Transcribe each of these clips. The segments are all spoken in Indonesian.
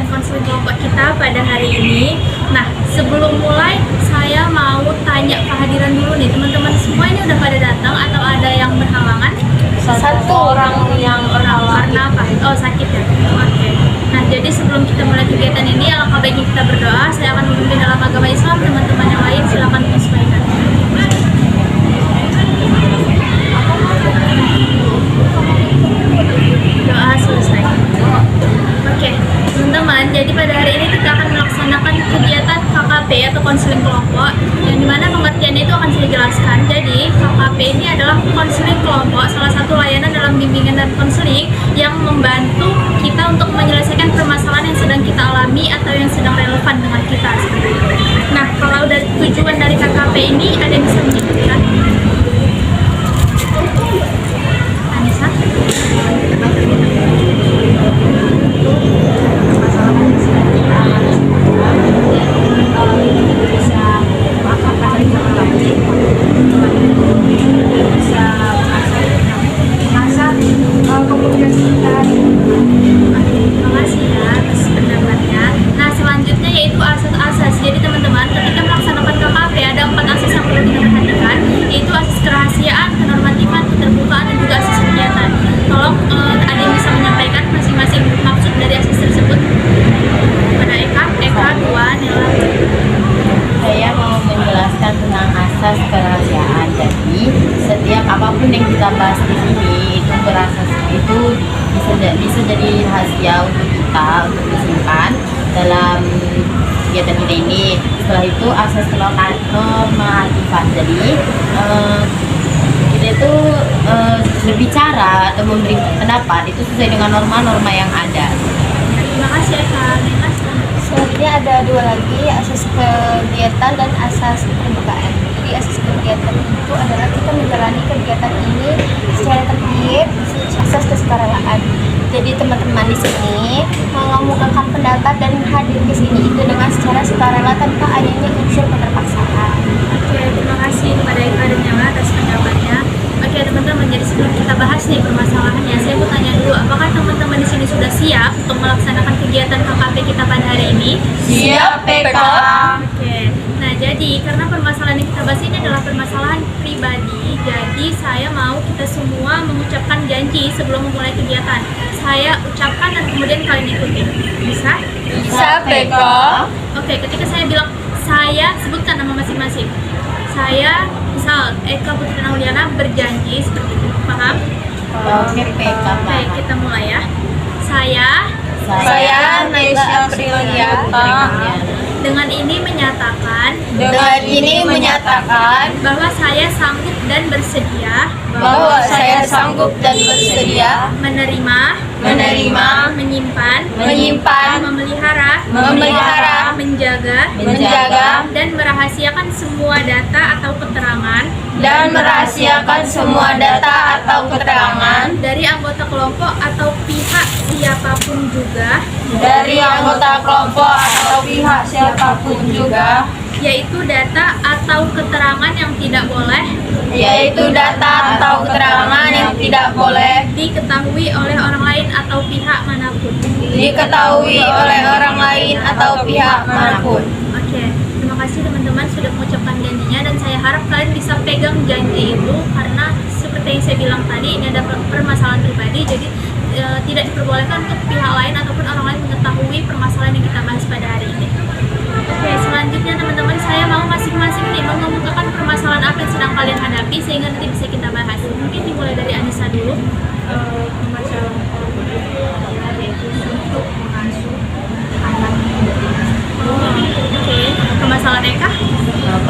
konseling kelompok kita pada hari ini. Nah, sebelum mulai saya mau tanya kehadiran dulu nih, teman-teman semua ini udah pada datang atau ada yang berhalangan? Satu orang yang berhalangan. Karena apa? Oh, sakit ya? Oke. Nah, jadi sebelum kita mulai kegiatan ini, alangkah baiknya kita berdoa. Saya akan memimpin dalam agama Islam, teman-teman yang lain silakan menyesuaikan. Doa selesai. Oke, teman-teman, jadi pada hari ini kita akan melaksanakan kegiatan KKP atau konseling kelompok, yang dimana pengertiannya itu akan saya jelaskan. Jadi KKP ini adalah konseling kelompok, salah satu layanan dalam bimbingan dan konseling yang membantu kita untuk menyelesaikan permasalahan yang sedang kita alami atau yang sedang relevan dengan kita. Nah, kalau dari tujuan dari KKP ini ada yang bisa menyebutkan? Anissa? Jadi teman-teman, ketika melaksanakan KKP ada 4 asas yang perlu kita perhatikan, yaitu asas kerahasiaan, kenormatifan, keterbukaan, dan juga asas kegiatan. Tolong ada yang bisa menyampaikan masing-masing maksud dari asas tersebut. Pada Eka, Dua, Nela. Saya mau menjelaskan tentang asas kerahasiaan. Jadi setiap apapun yang kita bahas di sini itu berasas itu bisa jadi rahasia untuk kita untuk disimpan dalam kegiatan kita ini. Setelah itu asas normatifan. Jadi kita itu berbicara atau memberi pendapat itu sesuai dengan norma-norma yang ada. Terima kasih Eka. Selanjutnya ada 2 lagi, asas kegiatan dan asas keterbukaan. Jadi asas kegiatan itu adalah kita menjalani kegiatan ini secara tertib, asas kesukarelawan. Jadi teman-teman di sini mengemukakan pendapat dan hadir ke sini itu dengan secara sukarela tanpa adanya unsur keterpaksaan. Oke, terima kasih kepada Eka dan Nela atas pendapatnya. Oke teman-teman, jadi sebelum kita bahas nih permasalahannya, saya mau tanya dulu, apakah teman-teman di sini sudah siap untuk melaksanakan kegiatan KKP kita pada hari ini? Siap, PK. Oke, nah jadi karena permasalahan yang kita bahas ini adalah permasalahan pribadi, jadi saya mau kita semua mengucapkan janji sebelum memulai kegiatan. Saya ucapkan dan kemudian kalian ikutin. Bisa? Bisa, PK. Oke, ketika saya bilang saya, sebutkan nama masing-masing. Saya, misal Eka Putri Nauliana berjanji seperti itu, paham? Oke, PK. Baik, kita mulai ya. Saya Nesya Priyata dengan ini menyatakan bahwa saya sanggup dan bersedia menerima, menyimpan, memelihara, menjaga, dan merahasiakan semua data atau keterangan dari anggota kelompok atau pihak siapapun juga, yaitu data atau keterangan yang tidak boleh diketahui oleh orang lain atau pihak manapun. Oke, terima kasih teman-teman sudah mengucapkan janjinya, dan saya harap kalian bisa pegang janji itu, karena seperti yang saya bilang tadi, ini ada permasalahan pribadi, jadi tidak diperbolehkan untuk pihak lain ataupun orang lain mengetahui permasalahan yang kita bahas pada hari ini. Oke, selanjutnya teman-teman, saya mau masing-masing nih mengemukakan permasalahan apa yang sedang kalian hadapi sehingga nanti bisa kita bahas. Mungkin dimulai dari Anissa dulu. Permasalahan yaitu untuk mengasuh anak. Oke, permasalahan Eka?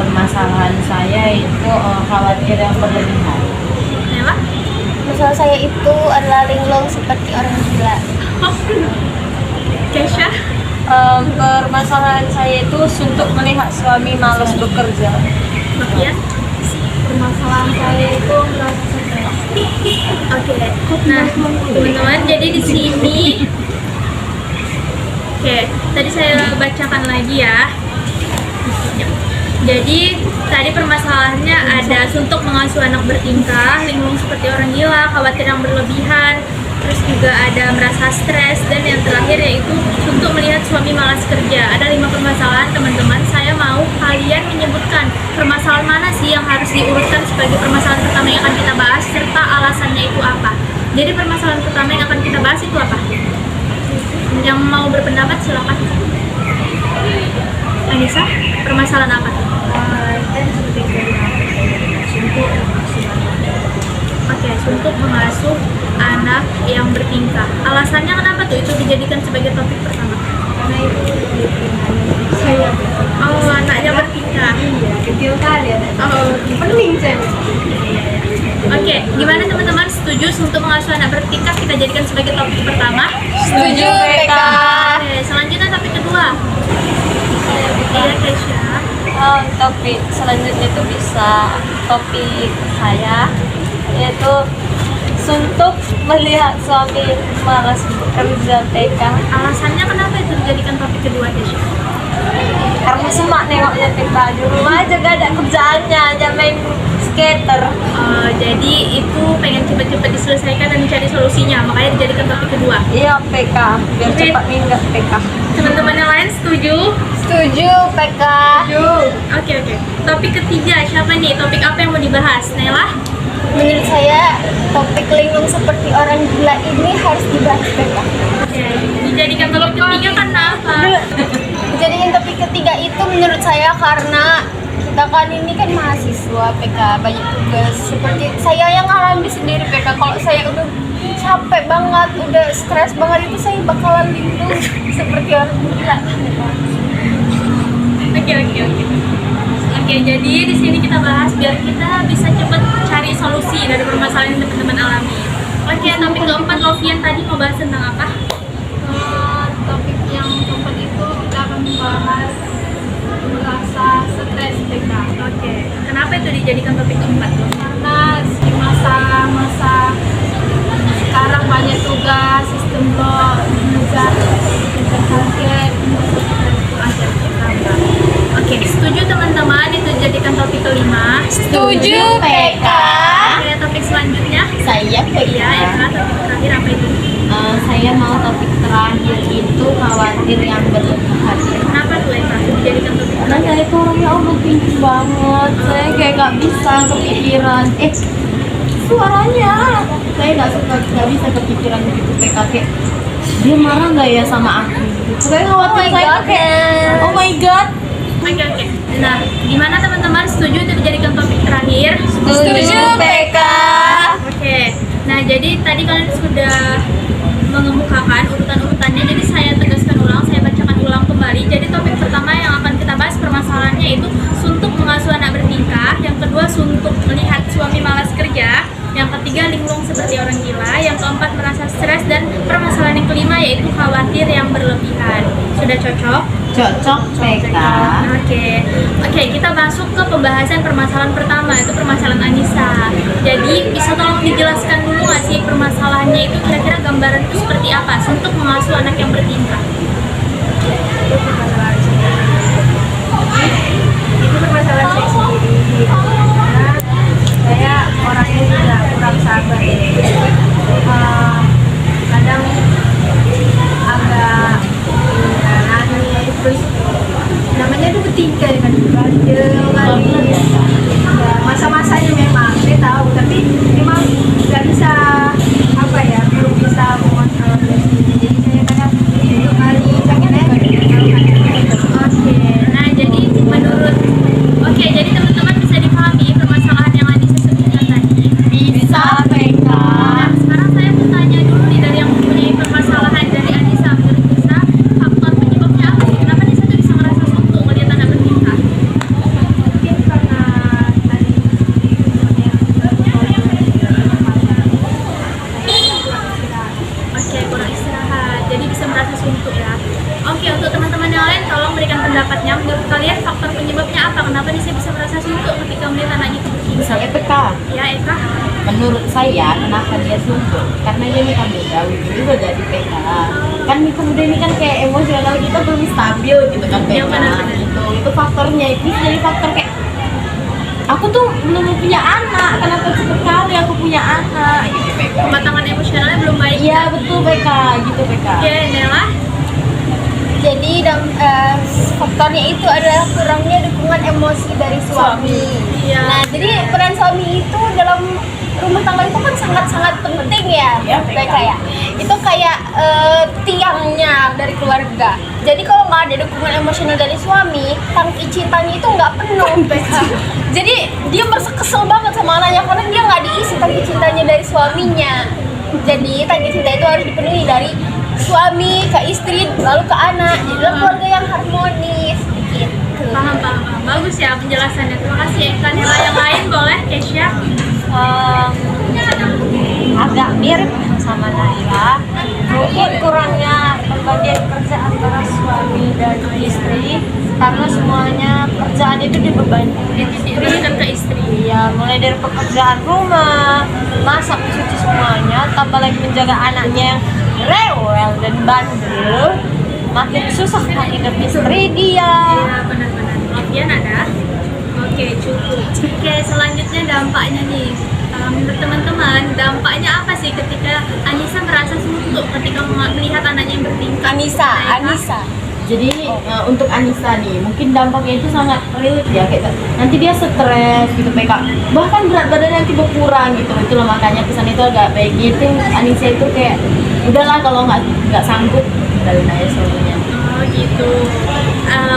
Permasalahan saya itu khawatir yang berlebihan. Nela? Masalah saya itu adalah linglung seperti orang gila. Kesha? Permasalahan saya itu suntuk melihat suami malas bekerja. Mafian? Permasalahan saya itu merasa stres. Oke, nah teman-teman, jadi di sini, oke, tadi saya bacakan lagi ya. Jadi tadi permasalahannya ada suntuk mengasuh anak bertingkah, linglung seperti orang gila, khawatir yang berlebihan, terus juga ada merasa stres, dan yang terakhir yaitu untuk melihat suami malas kerja. Ada 5 permasalahan teman-teman. Saya mau kalian menyebutkan permasalahan mana sih yang harus diurutkan sebagai permasalahan pertama yang akan kita bahas, serta alasannya itu apa. Jadi permasalahan pertama yang akan kita bahas itu apa? Yang mau berpendapat silakan. Anissa, permasalahan apa? Oke, untuk mengasuh anak yang bertingkah. Alasannya kenapa tuh itu dijadikan sebagai topik pertama? Karena itu saya Oh, anaknya bertingkah. iya kecil kali anak. Oh, Pening saya. oke. Gimana teman-teman? Setuju untuk mengasuh anak bertingkah kita jadikan sebagai topik pertama? Setuju, PK. Oke, selanjutnya topik kedua. Iya, Kesha. Topik selanjutnya itu bisa topik saya, yaitu suntuk melihat suami malas bekerja PK. Alasannya kenapa itu dijadikan topik kedua, Kesha? Karena semak nengoknya PK di rumah aja gak ada kerjaannya, aja main skater. Jadi itu pengen cepet-cepet diselesaikan dan mencari solusinya, makanya dijadikan topik kedua. Iya PK, biar Oke. cepat minggat PK. Teman-teman yang lain setuju? Setuju, PK. Oke. Topik ketiga, siapa nih? Topik apa yang mau dibahas? Nela? Menurut saya topik linglung seperti orang gila ini harus dibahas, PK. Oke. Dijadikan topik ketiga karena apa? Jadiin topik ketiga itu menurut saya karena kita kan ini kan mahasiswa PK, banyak tugas. Seperti saya yang alami sendiri PK, kalau saya udah capek banget, udah stres banget itu saya bakalan linglung seperti orang gila. Oke, jadi di sini kita bahas biar kita bisa cepat cari solusi dari permasalahan yang teman-teman alami. Oke, topik keempat, Lovian tadi mau bahas tentang apa? Topik yang keempat itu kita akan membahas merasa stres PK. Oke, kenapa itu dijadikan topik keempat? Karena di masa-masa sekarang banyak tugas, sistem blok, mengejar target. Oke, setuju teman-teman itu jadikan topik kelima. Setuju, PK. Oke, topik selanjutnya. Saya PK. Iya, Eka, topik terakhir apa itu? Saya mau topik terakhir itu khawatir yang berlebihan. Kenapa tuh Eka dijadikan topik Karena terakhir? saya itu orangnya pintar banget. Saya kayak gak bisa kepikiran. Suaranya. Saya gak bisa kepikiran gitu PK. Kayak dia marah nggak ya sama aku? Saya khawatir saya tuh kayak oh my god. Oke. Nah, gimana teman-teman? Setuju itu dijadikan topik terakhir? Setuju, PK. Oke. Nah, jadi tadi kalian sudah mengemukakan urutan-urutannya. Jadi saya tegaskan ulang, saya bacakan ulang kembali. Jadi topik pertama yang akan kita bahas permasalahannya itu suntuk mengasuh anak bertingkah. Yang kedua, suntuk melihat suami malas kerja. Yang ketiga, linglung seperti orang gila. Yang keempat, merasa stres. Dan permasalahan yang kelima yaitu khawatir yang berlebihan. Sudah cocok? Cocok PK. Oke, kita masuk ke pembahasan permasalahan pertama, itu permasalahan Anissa. Jadi bisa tolong dijelaskan dulu nggak sih permasalahannya itu kira-kira gambaran itu seperti apa untuk mengasuh anak yang bertingkah? Itu permasalahan saya sendiri. Karena saya orangnya juga kurang sabar. Kadang agak nangis, terus namanya itu bertingkah kan bandel kali. Ya, masa-masanya memang saya tahu, tapi memang nggak bisa apa ya, belum bisa mengontrol diri. Jadi saya kadang itu kali pengennya Oke, nah jadi jadi teman-teman bisa dipahami permasalahan yang Anissa sebutkan tadi. Bisa PK. Nah, sekarang saya mau tanya dulu nih dari yang mempunyai permasalahan dari Anissa. Menurut Anissa, faktor penyebabnya apa sih? Kenapa Anissa tuh bisa merasa suntuk melihat anak bertingkah? mungkin karena tadi Oke, kurang istirahat. Jadi bisa merasa suntuk ya. Oke, untuk teman-teman yang lain tolong berikan pendapatnya. Menurut kalian faktor penyebabnya apa? Kenapa Nisa bisa merasa suntuk ketika melihat anaknya itu bertingkah? Misalnya PK. Ya, Eka. Menurut saya kenapa dia suntuk? Karena dia ini kan beda juga dari PK. Kan Mika muda ini kan kayak emosional kita belum stabil gitu kan PK. Ya, benar-benar. Itu faktornya itu jadi faktor kayak aku tuh belum punya anak, kenapa cepet kali aku punya anak gitu PK. Kematangan emosionalnya belum baik. Iya betul PK, gitu PK. Oke, Nela. Jadi faktornya itu adalah kurangnya dukungan emosi dari suami. Iya. Nah, jadi peran suami itu dalam rumah tangga itu kan sangat-sangat penting ya, Iya, mereka ya. Itu kayak tiangnya dari keluarga. Jadi kalau nggak ada dukungan emosional dari suami, tangki cintanya itu nggak penuh, mereka. Jadi dia merasa kesel banget sama anaknya karena dia nggak diisi tangki cintanya dari suaminya. Jadi tangki cinta itu harus dipenuhi dari suami ke istri lalu ke anak. Jadi keluarga yang harmonis gitu. Paham. Bagus ya penjelasannya. Terima kasih Eka. Nela yang lain boleh, Kesha. Agak mirip sama Naila. Mungkin kurangnya pembagian kerja antara suami dan istri karena semuanya kerjaan itu dibebani Diberikan ke istri. ya, mulai dari pekerjaan rumah, masak, cuci semuanya, tambah lagi menjaga anaknya yang rewel dan bandel, makin susah kan hidup istri dia. Iya, benar-benar. Lovian ada? Oke, cukup. Oke, selanjutnya dampaknya nih. Menurut teman-teman, dampaknya apa sih ketika Anissa merasa suntuk ketika melihat anaknya yang bertingkah? Anissa. Jadi untuk Anissa nih, mungkin dampaknya itu sangat real ya, kayak nanti dia stres gitu PK, bahkan berat badan nanti berkurang gitu. Itulah makanya pesan itu agak baik gitu. Anissa itu kayak udahlah kalau nggak sanggup tinggalin aja suaminya. Oh gitu.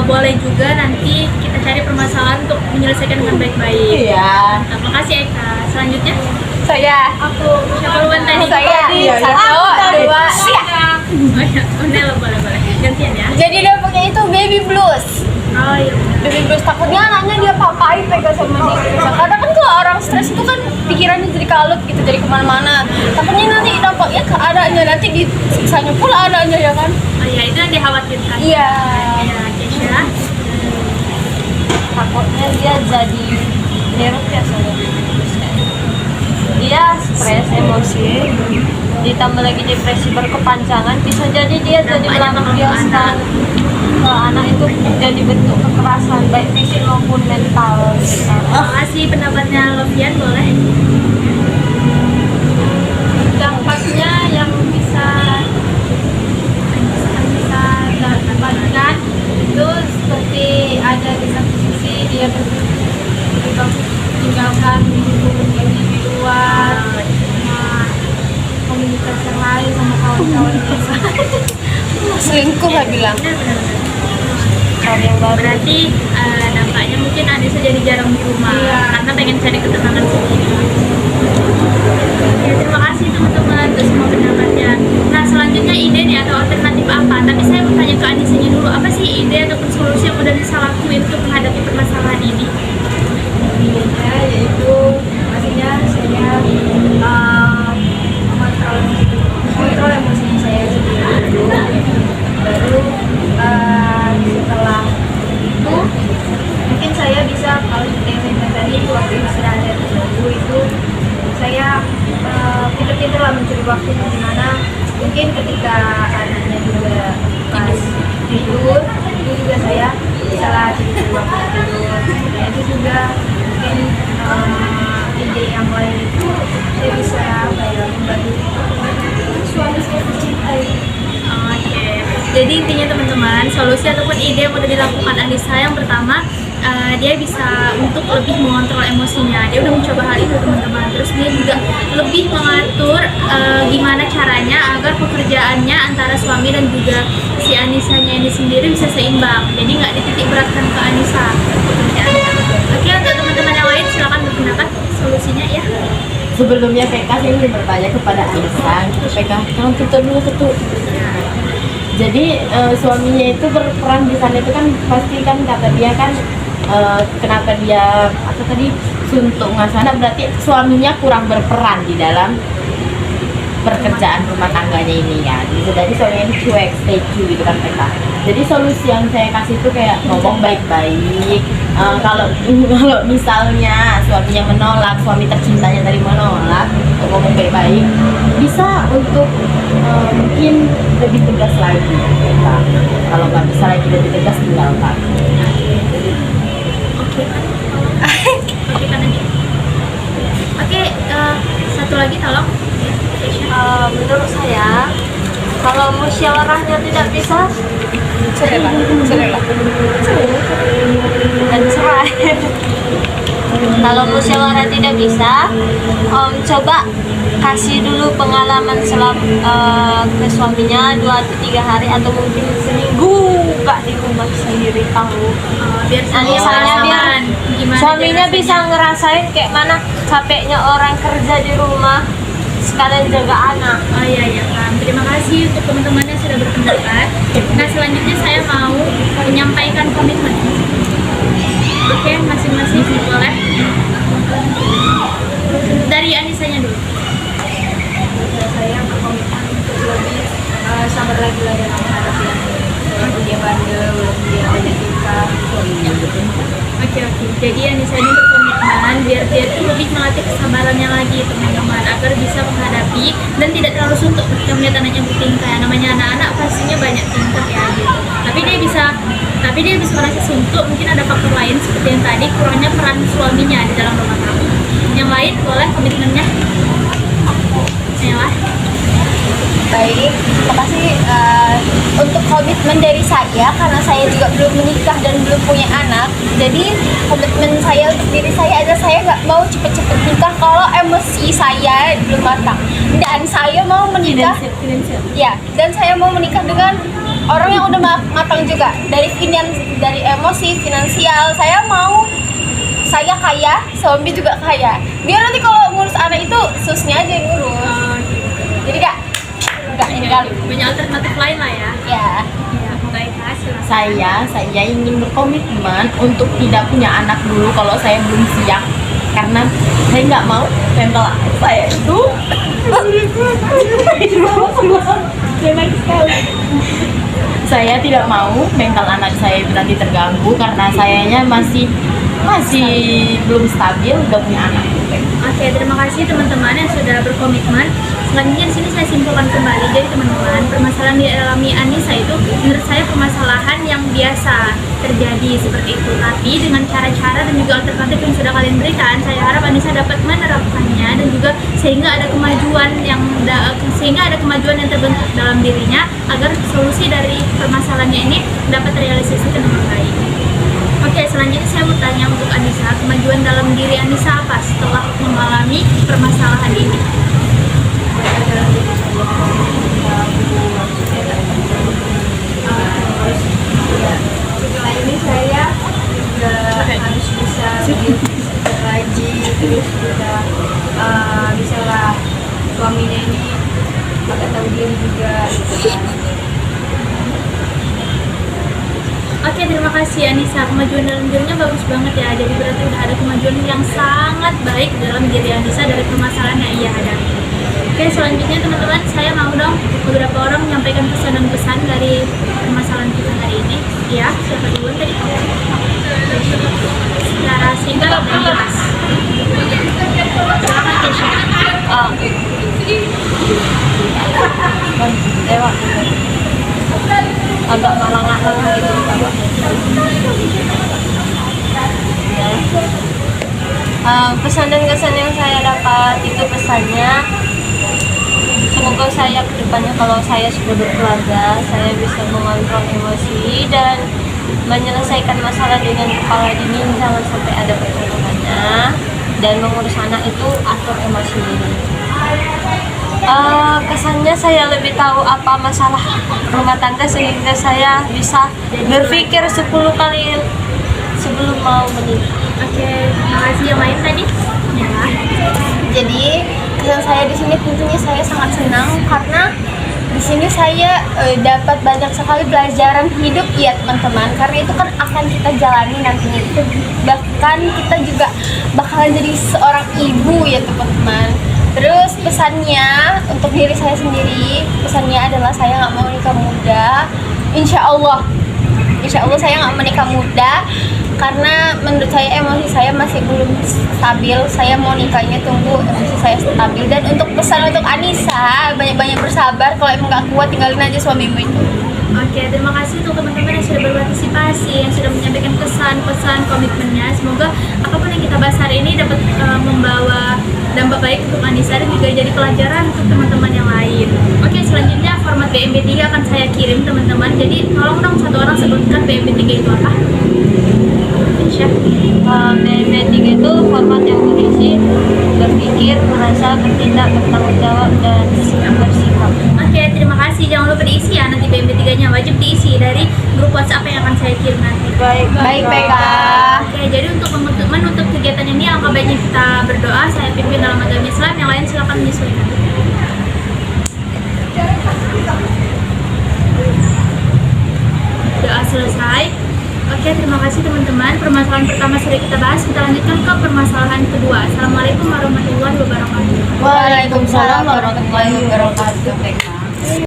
Boleh juga nanti kita cari permasalahan untuk menyelesaikan dengan baik-baik. Iya. Terima kasih Eka. Selanjutnya Saya. siapa duluan tadi? Iya, Satu, dua, tiga. Oh ya, Nela boleh. Gantian ya. Jadi dampaknya itu baby blues. Oh iya. Baby blues takutnya anaknya dia papain pegang sama dia. Kadang kan kalau orang stres itu kan pikirannya jadi kalut gitu, jadi kemana-mana. Takutnya nanti dampaknya ke anaknya, nanti disiksanya pula anaknya ya kan. Oh iya, itu yang dikhawatirkan. Iya. Ya, Kesha. Takutnya dia jadi nervous ya soalnya. Dia stres, emosi, ditambah lagi depresi berkepanjangan, bisa jadi dia jadi Dampaknya bakal ke melampiaskan ke anak itu jadi bentuk kekerasan baik fisik maupun mental. Terima kasih pendapatnya Lovian, boleh. Dampaknya yang bisa dapatkan itu seperti ada di satu sisi dia meninggalkan hubungan di luar sama komunitas yang lain sama kawan-kawan biasa. Selingkuh lah bilang. Benar. Cari yang baru. Berarti dampaknya mungkin Anissa jadi jarang di rumah karena pengen cari ketenangan sendiri. Ya, terima kasih teman-teman untuk semua pendapatnya. Nah, selanjutnya ide nih atau alternatif apa? Tapi saya mau tanya ke Anissanya dulu, apa sih ide ataupun solusi yang udah bisa lakuin untuk menghadapi permasalahan ini? Idenya yaitu maksudnya saya kontrol emosi saya sendiri dulu, baru setelah itu mungkin saya bisa, kalau seperti yang saya bilang tadi waktu istirahat dulu itu saya pintar-pintar lah mencuri waktu dimana mungkin ketika anaknya juga pas tidur itu juga saya bisa lah cari waktu tidur. Nah, itu juga mungkin ide yang lain itu saya bisa membantu suami saya mencintai. Oke, jadi intinya teman-teman, solusi ataupun ide yang udah dilakukan Anissa yang pertama, dia bisa untuk lebih mengontrol emosinya. Dia udah mencoba hal itu teman-teman. Terus dia juga lebih mengatur gimana caranya agar pekerjaannya antara suami dan juga si Anissanya ini sendiri bisa seimbang. Jadi nggak dititik beratkan ke Anissa pekerjaannya. Oke, untuk teman-teman yang lain silakan berpendapat solusinya ya. Sebelumnya PK saya ingin bertanya kepada Anissa, PK jangan tutup dulu. Jadi suaminya itu berperan di sana itu kan pasti kan kata dia kan kenapa dia apa tadi suntuk ngasana, berarti suaminya kurang berperan di dalam pekerjaan rumah tangganya ini kan. Jadi suaminya ini cuek, stay gitu kan PK. Jadi solusi yang saya kasih itu kayak ngomong baik-baik. Kalau misalnya suaminya menolak, suami tercintanya dari menolak, untuk ngomong baik-baik, bisa untuk mungkin lebih tegas lagi PK. Kalau nggak bisa lagi lebih tegas, tinggalkan. Oke, musyawarahnya tidak bisa, Cerai lah, cerai lah. dan cerai. Kalau musyawarah tidak bisa, coba kasih dulu pengalaman ke suaminya 2 atau 3 hari atau mungkin seminggu gak di rumah sendiri tahu. Biar Nanti semua soalnya biar pengalaman. Gimana suaminya dia bisa ngerasain kayak mana capeknya orang kerja di rumah sekalian jaga anak. Oh iya iya Kak. Terima kasih untuk teman-teman yang sudah berpendapat. Nah selanjutnya saya mau menyampaikan komitmen. Oke, masing-masing boleh. Dari Anisanya dulu. Saya berkomitmen untuk lebih sabar lagi lah dalam menghadapi anak. Walaupun dia bandel, walaupun dia banyak tingkah, suaminya. Oke. Jadi Anissa ini berkomitmen biar dia tuh lebih melatih kesabarannya lagi teman-teman agar bisa menghadapi dan tidak terlalu suntuk ketika melihat anaknya bertingkah. Ya, namanya anak-anak pastinya banyak tingkah ya gitu. Tapi dia bisa merasa suntuk. Mungkin ada faktor lain seperti yang tadi kurangnya peran suaminya di dalam rumah tangga. Yang lain boleh komitmennya. Ya. Baik, terima kasih untuk komitmen dari saya karena saya juga belum menikah dan belum punya anak. Jadi komitmen saya untuk diri saya adalah saya nggak mau cepet-cepet nikah kalau emosi saya belum matang. Dan saya mau menikah, ya, dan saya mau menikah dengan orang yang udah matang juga dari emosi, finansial. Saya mau saya kaya, suami juga kaya. Biar nanti kalau ngurus anak itu susnya aja yang ngurus. Jadi enggak Punya alternatif lain lah ya. ya. Ya, baik Kak, silakan. Saya ingin berkomitmen untuk tidak punya anak dulu kalau saya belum siap, karena saya nggak mau mental saya itu saya tidak mau mental anak saya itu nanti terganggu karena sayanya masih belum stabil, udah punya anak. Oke, terima kasih teman-teman yang sudah berkomitmen. Selanjutnya di sini saya simpulkan kembali. Jadi teman-teman, permasalahan yang dialami Anissa itu menurut saya permasalahan yang biasa terjadi seperti itu. Tapi dengan cara-cara dan juga alternatif yang sudah kalian berikan, saya harap Anissa dapat menerapkannya dan juga sehingga ada kemajuan yang terbentuk dalam dirinya agar solusi dari permasalahannya ini dapat terrealisasikan dengan baik. Oke, selanjutnya saya mau tanya untuk Anissa, kemajuan dalam diri Anissa apa setelah mengalami permasalahan ini? Setelah ini saya harus bisa rajin, terus juga bisa lah suaminya ini agak tahu diri juga gitu kan. Oke, terima kasih Anissa. Kemajuan dalam dirinya bagus banget ya. Jadi berarti udah ada kemajuan yang sangat baik dalam diri Anissa dari permasalahan yang ia hadapi. Oke, selanjutnya teman-teman, saya mau dong beberapa orang menyampaikan pesan dan pesan dari permasalahan kita hari ini. Ya, siapa duluan tadi? Secara singkat dan jelas. Silakan Kesha. Lewat agak malang-malang gitu. Pesan dan kesan yang saya dapat itu pesannya, semoga saya kedepannya kalau saya sudah berkeluarga, saya bisa mengontrol emosi dan menyelesaikan masalah dengan kepala dingin, jangan sampai ada percobaan. Dan mengurus anak itu atur emosi diri. Kesannya saya lebih tahu apa masalah rumah tangga sehingga saya bisa berpikir 10 kali sebelum mau menikah. Oke, terima kasih. Yang lain tadi? Ya. Jadi kesan saya di sini tentunya saya sangat senang karena di sini saya dapat banyak sekali pelajaran hidup ya teman-teman, karena itu kan akan kita jalani nantinya. Bahkan kita juga bakalan jadi seorang ibu ya teman-teman. Terus pesannya untuk diri saya sendiri, pesannya adalah saya nggak mau nikah muda. Insya Allah saya nggak menikah muda karena menurut saya emosi saya masih belum stabil. Saya mau nikahnya tunggu emosi saya stabil. Dan untuk pesan untuk Anissa, banyak-banyak bersabar. Kalau emang nggak kuat, tinggalin aja suamimu itu. Oke, terima kasih untuk teman-teman yang sudah berpartisipasi, yang sudah menyampaikan pesan-pesan komitmennya. Semoga apapun yang kita bahas hari ini dapat membawa berdampak baik untuk Anissa dan juga jadi pelajaran untuk teman-teman yang lain. Oke, selanjutnya format BMB3 akan saya kirim teman-teman. Jadi tolong dong satu orang sebutkan BMB3 itu apa? Syah. BMB3 itu format yang berisi berpikir, merasa, bertindak, bertanggung jawab, dan bersikap. Oke, terima kasih. Jangan lupa diisi ya nanti BMB3-nya. Wajib diisi dari grup WhatsApp yang akan saya kirim nanti. Baik, Kak. Oke, jadi untuk menutup kegiatan ini, alangkah baiknya kita berdoa. Saya pimpin dalam agama Islam. Yang lain silakan menyesuaikan. Doa selesai. Oke, terima kasih teman-teman. Permasalahan pertama sudah kita bahas. Kita lanjutkan ke permasalahan kedua. Assalamualaikum warahmatullahi wabarakatuh. Waalaikumsalam warahmatullahi wabarakatuh.